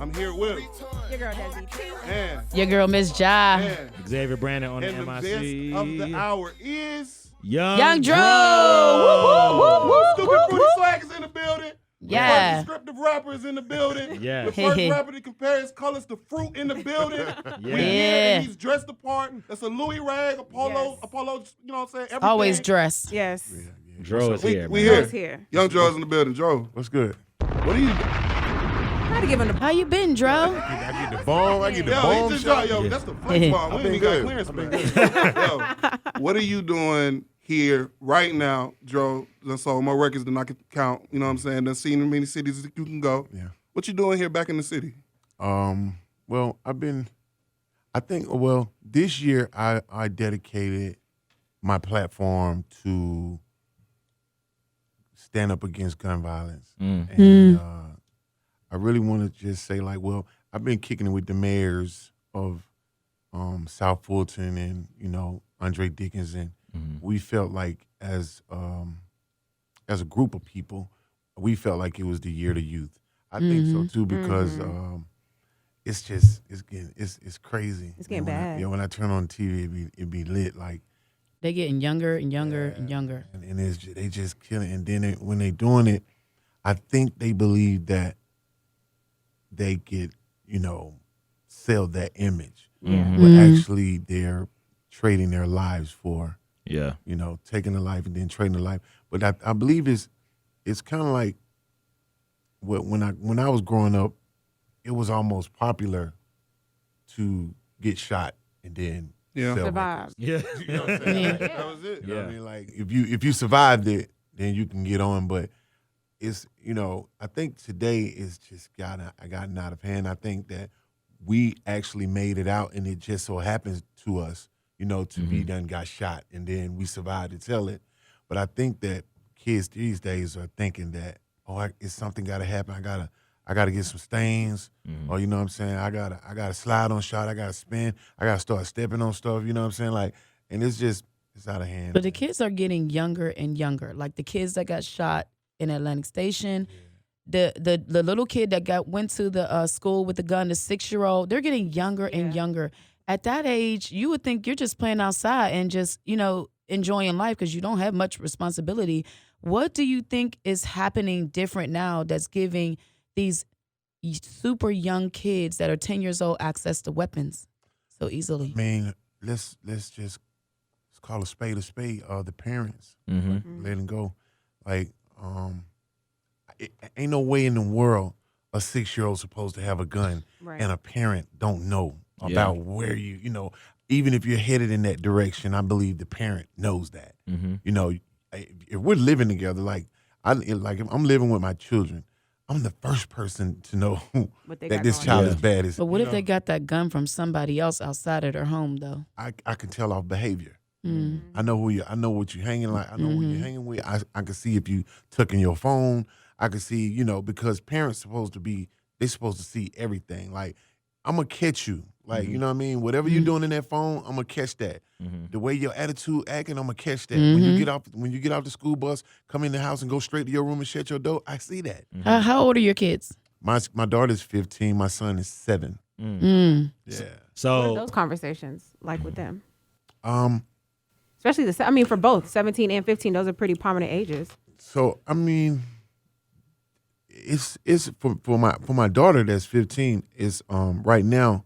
I'm here with Your girl Desi too. and Your girl Miss Ja. and Xavier Brandon on the and the MIC. guest of the hour is Young Dro. Dro. Woo, woo, woo, Stupid woo, Fruity woo. Swag is in the building. Yeah. The first descriptive rapper is in the building. Yeah. The first rapper that compares colors to fruit in the building. Yeah. We here and he's dressed the part. That's a Louis rag, a polo, you know what I'm saying? Everything. Always dress. Yes. Dro is here. We man. here. Dro's here. Young Dro's in the building. Dro, What's good? what are you? Try to give him the How you been, Dro? I get the bomb. I get the Yo, bomb he just shot. yo, that's the flex bomb. We I've ain't even been got good. clearance I've for been that. Yo, what are you doing here right now, Dro? Done sold more records than I can count. You know what I'm saying? Done seen in many cities that you can go. Yeah. What you doing here back in the city? Well, this year I dedicated my platform to stand up against gun violence. And I really want to just say, like, well, I've been kicking it with the mayors of South Fulton and, Andre Dickinson. We felt like as a group of people, we felt like it was the year of the youth. I think so too, because it's crazy. It's getting when bad. When I turn on TV, it be lit like. They getting younger and younger and younger. And they just killing. And then when they doing it, I think they believe that they get, sell that image. Yeah. But actually they're trading their lives for, Yeah. taking a life and then trading a life. But I believe it's kind of like when I was growing up, it was almost popular to get shot and then sell Survive. Yeah. You know what I'm saying? Like, That was it. you know what I mean? Like if you survived it, then you can get on. But it's I think today is just gotten out of hand. I think that we actually made it out, and it just so happens to us, to be done got shot, and then we survived to tell it. But I think that kids these days are thinking that it's something got to happen. I gotta get some stains, or you know what I'm saying. I gotta slide on shot. I gotta spin. I gotta start stepping on stuff. You know what I'm saying. Like, and it's out of hand. But the kids are getting younger and younger. Like the kids that got shot in Atlantic Station, the little kid that went to the school with the gun, the 6-year-old, they're getting younger and younger. At that age, you would think you're just playing outside and just enjoying life because you don't have much responsibility. What do you think is happening different now that's giving these super young kids that are 10 years old access to weapons so easily? I mean, let's call a spade a spade. The parents letting go. Like, ain't no way in the world a 6-year-old supposed to have a gun and a parent don't know about where even if you're headed in that direction. I believe the parent knows that. If we're living together, if I'm living with my children, I'm the first person to know that this child is bad. But what if they got that gun from somebody else outside of their home, though? I can tell off behavior. I know I know what you're hanging like. I know what you're hanging with. I can see if you tucking your phone. I can see, because parents supposed to see everything. Like, I'm gonna catch you. Like, you know what I mean? Whatever you're doing in that phone, I'm gonna catch that. The way your attitude acting, I'm gonna catch that. When you get off the school bus, come in the house and go straight to your room and shut your door, I see that. How old are your kids? My daughter's 15. My son is 7. Mm. Yeah. What are So those conversations like with them? Especially for both 17 and 15, those are pretty prominent ages. So I mean, it's for my daughter that's 15. It's right now.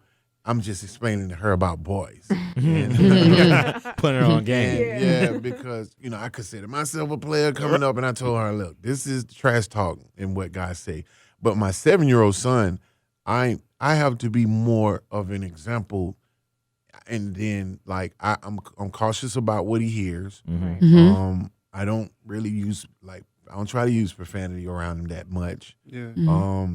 I'm just explaining to her about boys. putting her on game. Yeah, because I consider myself a player coming up, and I told her, look, this is trash talk and what guys say. But my 7-year-old son, I have to be more of an example, and then I'm cautious about what he hears. I don't really I don't try to use profanity around him that much. Yeah.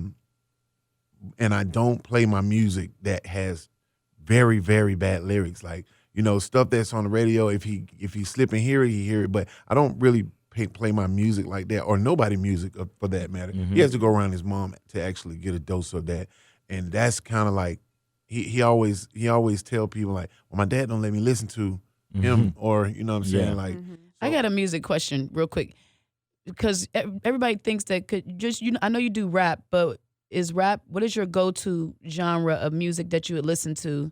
And I don't play my music that has very, very bad lyrics. Like, stuff that's on the radio, if he slip and hear it, he hear it. But I don't really play my music like that, or nobody music for that matter. He has to go around his mom to actually get a dose of that. And that's kind of like, he always tell people like, well, my dad don't let me listen to him, or, you know what I'm saying? Yeah. Like, I got a music question real quick because everybody thinks that I know you do rap, but is rap. What is your go-to genre of music that you would listen to?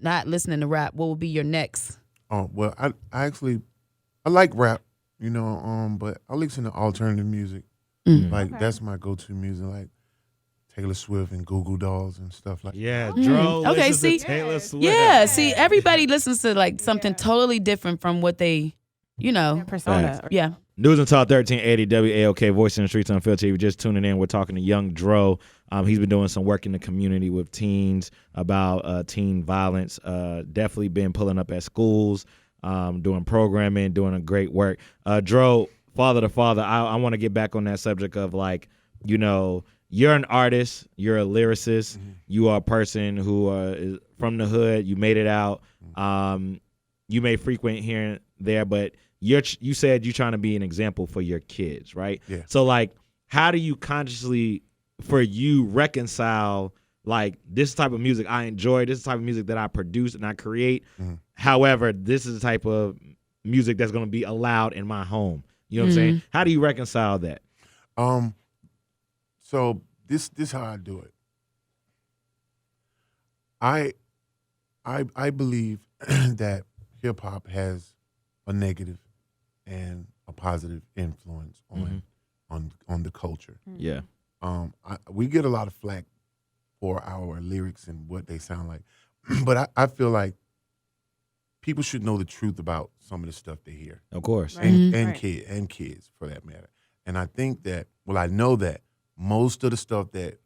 Not listening to rap. What would be your next? Oh well, I actually I like rap, but I listen to alternative music. Like that's my go-to music, like Taylor Swift and Goo Goo Dolls and stuff like Yeah, that. Dro. Okay, listens see? to Taylor Swift. Yeah, see, everybody listens to like something totally different from what they, persona. Facts. Yeah. News and Talk 1380 WAOK, Voice in the Streets Unfiltered. If you're just tuning in, we're talking to Young Dro. He's been doing some work in the community with teens about teen violence. Definitely been pulling up at schools, doing programming, doing a great work. Dro, father to father, I want to get back on that subject of you're an artist, you're a lyricist, you are a person who is from the hood, you made it out. You may frequent here and there, but you said you're trying to be an example for your kids, right? Yeah. So how do you consciously, for you, reconcile this type of music I enjoy, this is the type of music that I produce and I create. However, this is the type of music that's going to be allowed in my home. You know what I'm saying? How do you reconcile that? So this how I do it. I believe that hip hop has a negative and a positive influence on the culture. Yeah. We get a lot of flack for our lyrics and what they sound like, but I feel like people should know the truth about some of the stuff they hear, Of course. and kids for that matter. And I think that, I know that most of the stuff that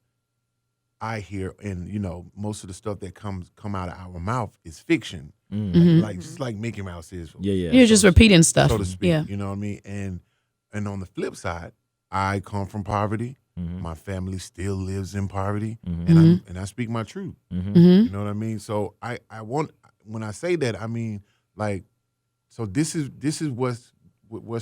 I hear and most of the stuff that come out of our mouth is fiction, like just like Mickey Mouse is. Yeah. You're just repeating stuff. So to speak. Yeah. You know what I mean? And on the flip side, I come from poverty. My family still lives in poverty, and I speak my truth. You know what I mean? So I want, when I say that, I mean so this is what's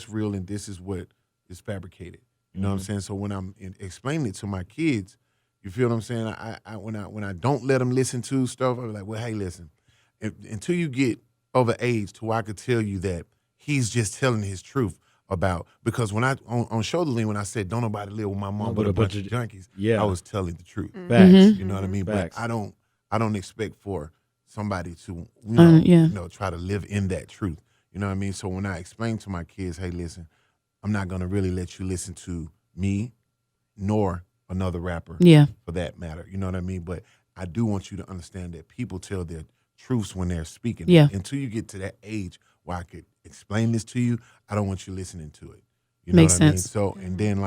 real, and this is what is fabricated. You know what I'm saying? So when I'm explaining it to my kids, you feel what I'm saying? When I don't let them listen to stuff, I'm like, well, hey, listen, until you get of age to where I could tell you that he's just telling his truth about, because when I on Shoulder Lean, when I said don't nobody live with my mom but a bunch of junkies, yeah, I was telling the truth. Facts. You know what I mean? Facts. But I don't expect for somebody to try to live in that truth. You know what I mean? So when I explain to my kids, hey, listen, I'm not gonna really let you listen to me nor another rapper, for that matter. You know what I mean? But I do want you to understand that people tell their truths when they're speaking. Yeah. Until you get to that age where I could explain this to you, I don't want you listening to it. You Makes know what sense. I mean? So and then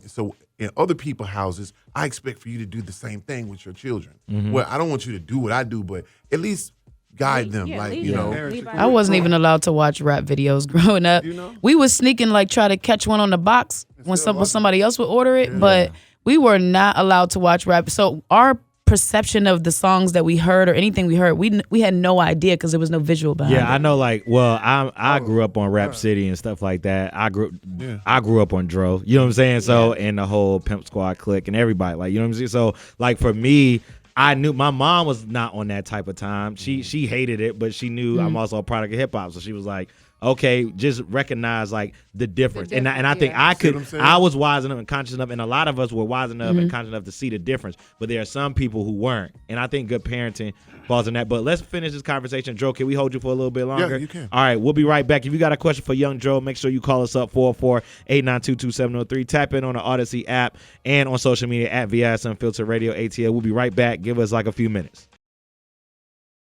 so in other people's houses, I expect for you to do the same thing with your children. Well, I don't want you to do what I do, but at least guide them. I wasn't even allowed to watch rap videos growing up. We was sneaking, try to catch one on the box when somebody else would order it, but we were not allowed to watch rap. So our perception of the songs that we heard or anything we heard, we had no idea because there was no visual behind it. Yeah, I know. I grew up on Rap City and stuff like that. I grew up on Dro. You know what I'm saying? So and the whole Pimp Squad clique and everybody, you know what I'm saying? So for me, I knew my mom was not on that type of time. She hated it, but she knew I'm also a product of hip hop. So she was like, okay, just recognize the difference. And I think I was wise enough and conscious enough, and a lot of us were wise enough and conscious enough to see the difference. But there are some people who weren't. And I think good parenting falls in that. But let's finish this conversation. Dro, can we hold you for a little bit longer? Yeah, you can. All right, we'll be right back. If you got a question for Young Dro, make sure you call us up 404-892-2703. Tap in on the Odyssey app and on social media at VISU Unfiltered Radio ATL. We'll be right back. Give us a few minutes.